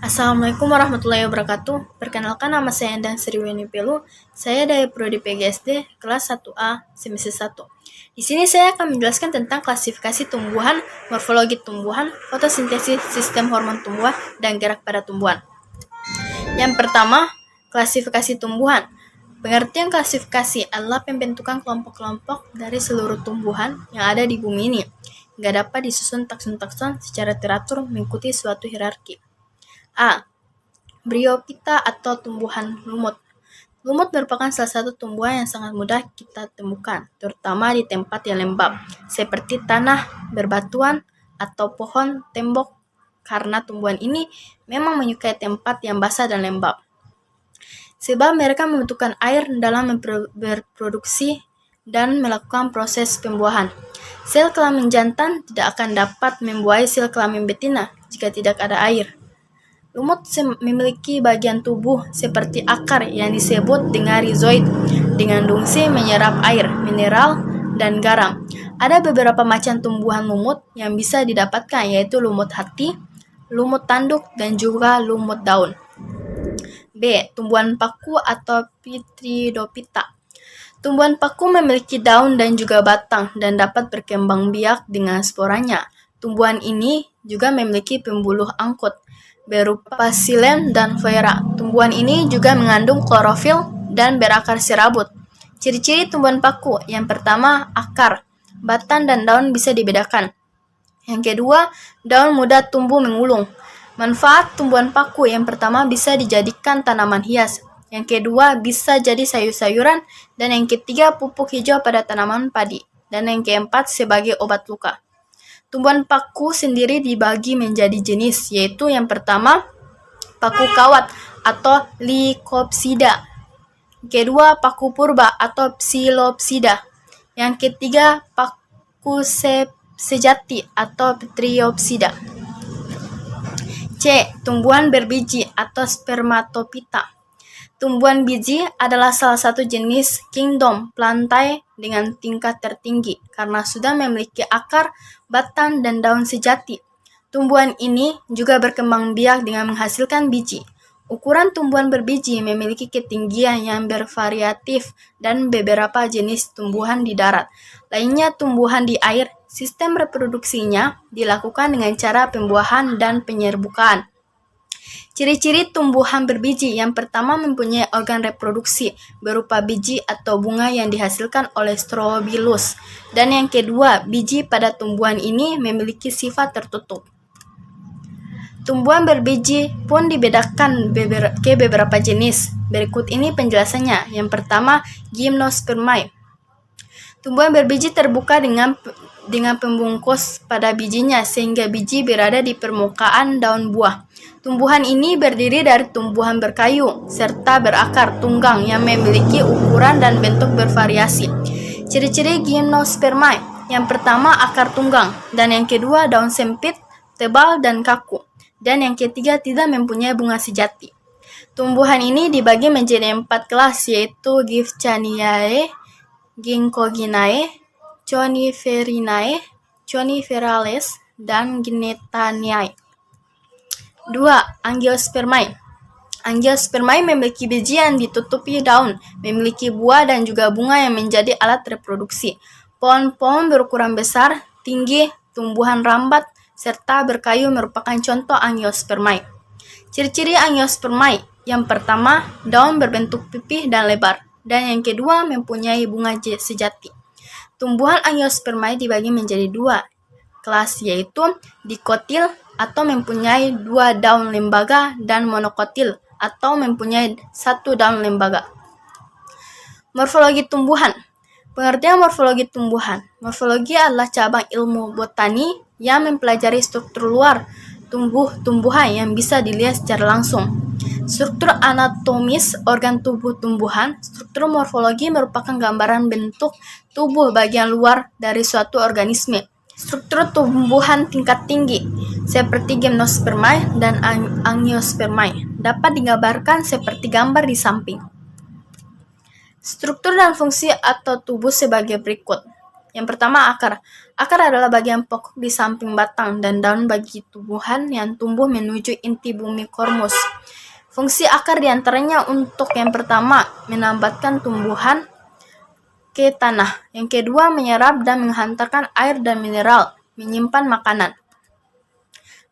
Assalamualaikum warahmatullahi wabarakatuh. Perkenalkan, nama saya Endang Sriweni Pelu. Saya dari Prodi PGSD kelas 1A semester 1. Di sini saya akan menjelaskan tentang klasifikasi tumbuhan, morfologi tumbuhan, fotosintesis sistem hormon tumbuhan, dan gerak pada tumbuhan. Yang pertama, klasifikasi tumbuhan. Pengertian klasifikasi adalah pembentukan kelompok-kelompok dari seluruh tumbuhan yang ada di bumi ini, hingga dapat disusun takson-takson secara teratur mengikuti suatu hierarki. A. Bryophyta atau tumbuhan lumut. Lumut merupakan salah satu tumbuhan yang sangat mudah kita temukan, terutama di tempat yang lembab, seperti tanah berbatuan atau pohon tembok, karena tumbuhan ini memang menyukai tempat yang basah dan lembab. Sebab mereka membutuhkan air dalam berproduksi dan melakukan proses pembuahan. Sel kelamin jantan tidak akan dapat membuahi sel kelamin betina jika tidak ada air. Lumut memiliki bagian tubuh seperti akar yang disebut dengan rhizoid, dengan fungsi menyerap air, mineral, dan garam. Ada beberapa macam tumbuhan lumut yang bisa didapatkan, yaitu lumut hati, lumut tanduk, dan juga lumut daun. B. Tumbuhan paku atau Pteridophyta. Tumbuhan paku memiliki daun dan juga batang dan dapat berkembang biak dengan sporanya. Tumbuhan ini juga memiliki pembuluh angkut berupa xilem dan phloem. Tumbuhan ini juga mengandung klorofil dan berakar serabut. Ciri-ciri tumbuhan paku: yang pertama, akar, batang dan daun bisa dibedakan. Yang kedua, daun mudah tumbuh mengulung. Manfaat tumbuhan paku: yang pertama, bisa dijadikan tanaman hias. Yang kedua, bisa jadi sayur-sayuran. Dan yang ketiga, pupuk hijau pada tanaman padi. Dan yang keempat, sebagai obat luka. Tumbuhan paku sendiri dibagi menjadi jenis, yaitu yang pertama, paku kawat atau Lycopsida. Kedua, paku purba atau Psilopsida. Yang ketiga, paku sejati atau Pteriopsida. C. Tumbuhan berbiji atau Spermatophyta. Tumbuhan biji adalah salah satu jenis kingdom plantae dengan tingkat tertinggi karena sudah memiliki akar, batang, dan daun sejati. Tumbuhan ini juga berkembang biak dengan menghasilkan biji. Ukuran tumbuhan berbiji memiliki ketinggian yang bervariatif dan beberapa jenis tumbuhan di darat. Lainnya tumbuhan di air, sistem reproduksinya dilakukan dengan cara pembuahan dan penyerbukaan. Ciri-ciri tumbuhan berbiji: yang pertama, mempunyai organ reproduksi berupa biji atau bunga yang dihasilkan oleh strobilus. Dan yang kedua, biji pada tumbuhan ini memiliki sifat tertutup. Tumbuhan berbiji pun dibedakan ke beberapa jenis. Berikut ini penjelasannya. Yang pertama, Gymnospermae. Tumbuhan berbiji terbuka dengan pembungkus pada bijinya sehingga biji berada di permukaan daun buah. Tumbuhan ini berdiri dari tumbuhan berkayu serta berakar tunggang yang memiliki ukuran dan bentuk bervariasi. Ciri-ciri Gymnospermae: yang pertama, akar tunggang, dan yang kedua, daun sempit, tebal, dan kaku, dan yang ketiga, tidak mempunyai bunga sejati. Tumbuhan ini dibagi menjadi 4 kelas, yaitu Gypcaniae, Ginkgoginae, Coniferinae, Coniferales, dan Gnetaniae. 2. Angiospermae. Angiospermae memiliki biji yang ditutupi daun, memiliki buah dan juga bunga yang menjadi alat reproduksi. Pohon-pohon berukuran besar, tinggi, tumbuhan rambat, serta berkayu merupakan contoh Angiospermae. Ciri-ciri Angiospermae: yang pertama, daun berbentuk pipih dan lebar, dan yang kedua, mempunyai bunga sejati. Tumbuhan Angiospermae dibagi menjadi 2 kelas, yaitu dikotil atau mempunyai 2 daun lembaga dan monokotil atau mempunyai 1 daun lembaga. Morfologi tumbuhan. Pengertian morfologi tumbuhan. Morfologi adalah cabang ilmu botani yang mempelajari struktur luar tumbuhan yang bisa dilihat secara langsung. Struktur anatomis organ tubuh tumbuhan. Struktur morfologi merupakan gambaran bentuk tubuh bagian luar dari suatu organisme. Struktur tumbuhan tingkat tinggi seperti Gymnospermae dan Angiospermae dapat digambarkan seperti gambar di samping. Struktur dan fungsi atau tubuh sebagai berikut. Yang pertama, akar. Akar adalah bagian pokok di samping batang dan daun bagi tumbuhan yang tumbuh menuju inti bumi kormus. Fungsi akar diantaranya untuk yang pertama, menambatkan tumbuhan ke tanah. Yang kedua, menyerap dan menghantarkan air dan mineral, menyimpan makanan.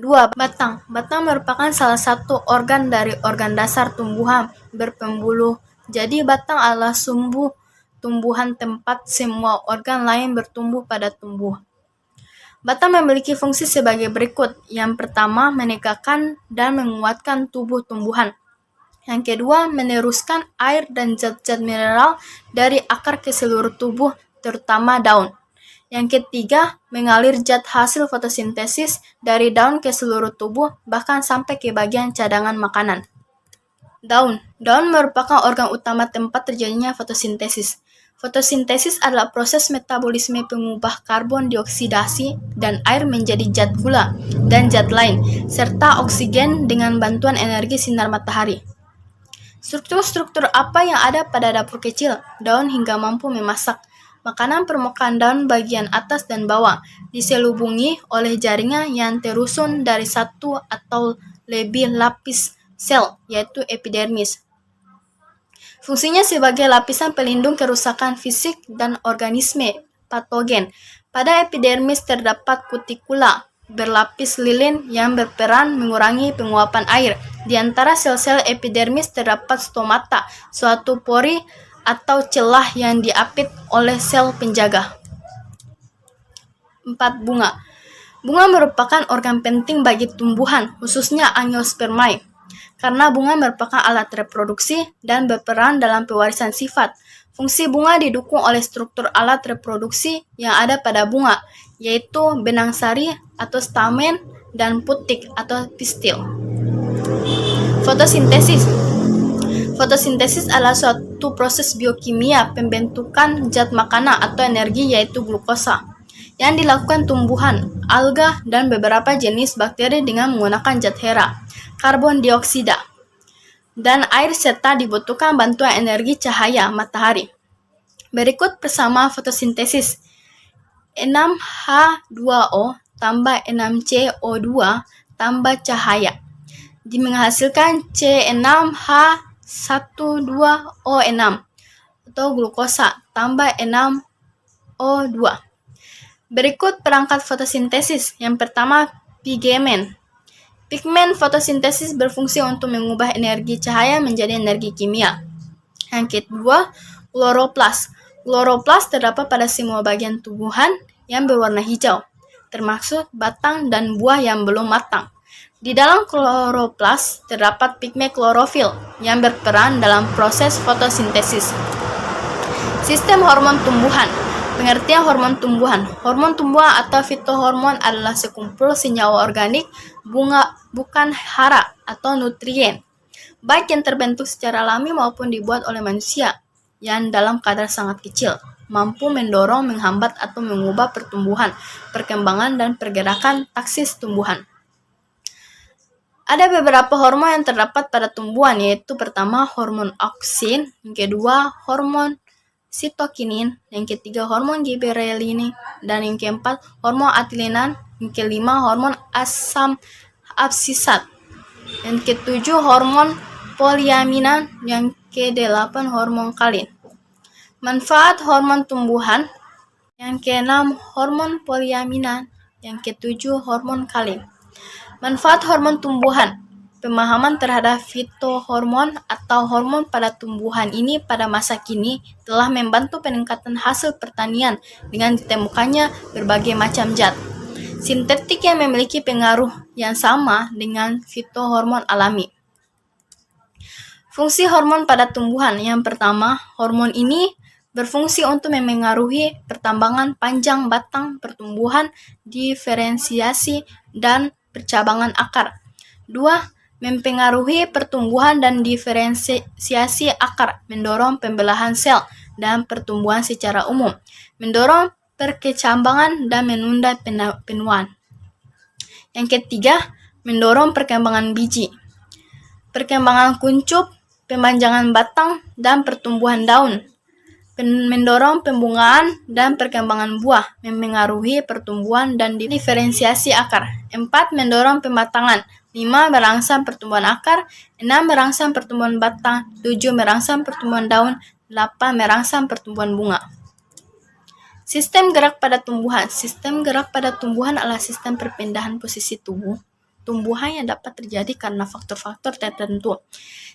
2. Batang. Batang merupakan salah satu organ dari organ dasar tumbuhan berpembuluh. Jadi batang adalah sumbu tumbuhan tempat semua organ lain bertumbuh pada tumbuh. Batang memiliki fungsi sebagai berikut. Yang pertama, menegakkan dan menguatkan tubuh tumbuhan. Yang kedua, meneruskan air dan zat-zat mineral dari akar ke seluruh tubuh, terutama daun. Yang ketiga, mengalir zat hasil fotosintesis dari daun ke seluruh tubuh, bahkan sampai ke bagian cadangan makanan. Daun. Daun merupakan organ utama tempat terjadinya fotosintesis. Fotosintesis adalah proses metabolisme pengubah karbon dioksidasi dan air menjadi zat gula dan zat lain, serta oksigen dengan bantuan energi sinar matahari. Struktur-struktur apa yang ada pada dapur kecil? Daun hingga mampu memasak. Makanan permukaan daun bagian atas dan bawah diselubungi oleh jaringan yang terusun dari satu atau lebih lapis sel, yaitu epidermis. Fungsinya sebagai lapisan pelindung kerusakan fisik dan organisme patogen. Pada epidermis terdapat kutikula berlapis lilin yang berperan mengurangi penguapan air. Di antara sel-sel epidermis terdapat stomata, suatu pori atau celah yang diapit oleh sel penjaga. 4. Bunga. Bunga merupakan organ penting bagi tumbuhan, khususnya Angiospermae, karena bunga merupakan alat reproduksi dan berperan dalam pewarisan sifat. Fungsi bunga didukung oleh struktur alat reproduksi yang ada pada bunga, yaitu benang sari atau stamen dan putik atau pistil. Fotosintesis. Fotosintesis adalah suatu proses biokimia pembentukan zat makanan atau energi, yaitu glukosa, yang dilakukan tumbuhan, alga, dan beberapa jenis bakteri dengan menggunakan zat hera, karbon dioksida, dan air serta dibutuhkan bantuan energi cahaya matahari. Berikut bersama fotosintesis. 6H2O tambah 6CO2 tambah cahaya menghasilkan C6H12O6 atau glukosa tambah 6O2. Berikut perangkat fotosintesis. Yang pertama, pigmen. Pigmen fotosintesis berfungsi untuk mengubah energi cahaya menjadi energi kimia. Yang kedua, kloroplas. Kloroplas terdapat pada semua bagian tumbuhan yang berwarna hijau, termasuk batang dan buah yang belum matang. Di dalam kloroplas terdapat pigmen klorofil yang berperan dalam proses fotosintesis. Sistem hormon tumbuhan. Pengertian hormon tumbuhan. Hormon tumbuhan atau fitohormon adalah sekumpul senyawa organik bukan hara atau nutrien, baik yang terbentuk secara alami maupun dibuat oleh manusia, yang dalam kadar sangat kecil mampu mendorong, menghambat, atau mengubah pertumbuhan, perkembangan, dan pergerakan taksis tumbuhan. Ada beberapa hormon yang terdapat pada tumbuhan, yaitu pertama hormon auksin, yang kedua hormon sitokinin, yang ketiga hormon giberelin, dan yang keempat hormon atilenan, yang kelima hormon asam absisat, yang ketujuh hormon poliaminan, yang kedelapan hormon kalin. Manfaat hormon tumbuhan. Yang keenam hormon poliaminan, yang ketujuh hormon kalin. Manfaat hormon tumbuhan. Pemahaman terhadap fitohormon atau hormon pada tumbuhan ini pada masa kini telah membantu peningkatan hasil pertanian dengan ditemukannya berbagai macam zat sintetik yang memiliki pengaruh yang sama dengan fitohormon alami. Fungsi hormon pada tumbuhan. Yang pertama, hormon ini berfungsi untuk memengaruhi pertambangan panjang batang pertumbuhan, diferensiasi, dan percabangan akar. 2. Mempengaruhi pertumbuhan dan diferensiasi akar, mendorong pembelahan sel dan pertumbuhan secara umum, mendorong perkecambangan dan menunda penuaan. Yang ketiga, mendorong perkembangan biji, perkembangan kuncup, pemanjangan batang, dan pertumbuhan daun, mendorong pembungaan dan perkembangan buah, memengaruhi pertumbuhan dan diferensiasi akar. 4. Mendorong pematangan. 5. Merangsang pertumbuhan akar. 6. Merangsang pertumbuhan batang. 7. Merangsang pertumbuhan daun. 8. Merangsang pertumbuhan bunga. Sistem gerak pada tumbuhan. Sistem gerak pada tumbuhan adalah sistem perpindahan posisi tumbuhan yang dapat terjadi karena faktor-faktor tertentu.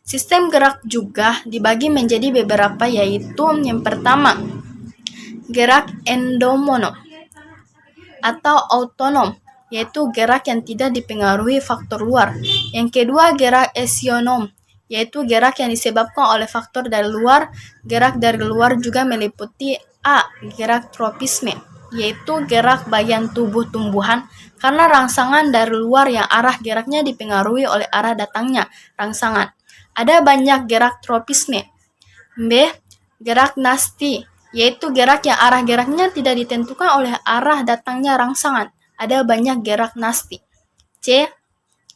Sistem gerak juga dibagi menjadi beberapa, yaitu yang pertama, gerak endomono atau autonom, yaitu gerak yang tidak dipengaruhi faktor luar. Yang kedua, gerak esionom, yaitu gerak yang disebabkan oleh faktor dari luar. Gerak dari luar juga meliputi A. Gerak tropisme, yaitu gerak bagian tubuh tumbuhan karena rangsangan dari luar yang arah geraknya dipengaruhi oleh arah datangnya rangsangan. Ada banyak gerak tropisme. B. Gerak nasti, yaitu gerak yang arah geraknya tidak ditentukan oleh arah datangnya rangsangan. Ada banyak gerak nasti. C.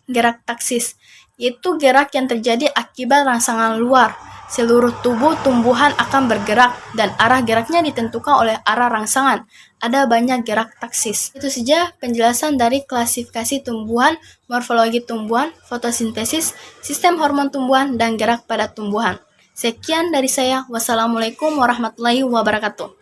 Gerak taksis, yaitu gerak yang terjadi akibat rangsangan luar. Seluruh tubuh tumbuhan akan bergerak dan arah geraknya ditentukan oleh arah rangsangan. Ada banyak gerak taksis. Itu saja penjelasan dari klasifikasi tumbuhan, morfologi tumbuhan, fotosintesis, sistem hormon tumbuhan, dan gerak pada tumbuhan. Sekian dari saya. Wassalamualaikum warahmatullahi wabarakatuh.